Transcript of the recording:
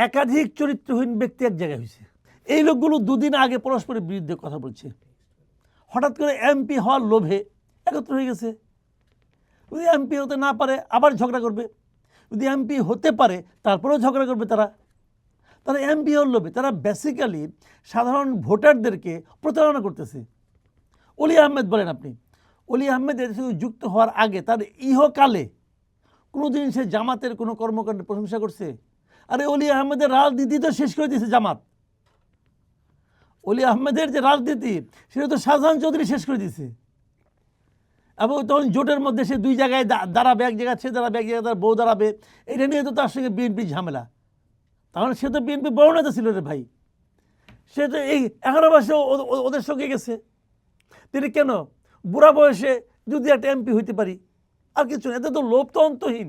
একাধিক চরিত্রহীন ব্যক্তি এক জায়গায় হয়েছে। এই লোকগুলো দুদিন আগে পরস্পরের বিরুদ্ধে কথা বলছে, হঠাৎ করে এমপি হওয়ার লোভে একত্র হয়ে গেছে। যদি এমপি হতে না পারে আবার ঝগড়া করবে, যদি এমপি হতে পারে তারপরেও ঝগড়া করবে। তারা এমপি হওয়ার লোভে তারা বেসিক্যালি সাধারণ ভোটারদেরকে প্রতারণা করতেছে। অলি আহমেদ বলেন আপনি, অলি আহমেদ এর সঙ্গে যুক্ত হওয়ার আগে তার ইহকালে কোনোদিন সে জামাতের কোনো কর্মকাণ্ডের প্রশংসা করছে? আরে অলি আহমেদের রাজনীতি তো শেষ করে দিয়েছে জামাত। অলি আহমেদের যে রাজনীতি সেটা তো শাহজাহান চৌধুরী শেষ করে দিয়েছে। এবং তখন জোটের মধ্যে সে দুই জায়গায় দাঁড়াবে, এক জায়গায় সে দাঁড়াবে, এক জায়গায় তার বউ দাঁড়াবে, এটা নিয়ে তো তার সঙ্গে বিএনপি ঝামেলা। তাহলে সে তো বিএনপি বড় নেতা ছিল রে ভাই, সে তো এই 11 মাসে ওদের সঙ্গে গেছে। তিনি কেন বুড়া বয়সে যদি একটা এমপি হইতে পারি আর কিছু না, এতে তো লোভ তো অন্তহীন।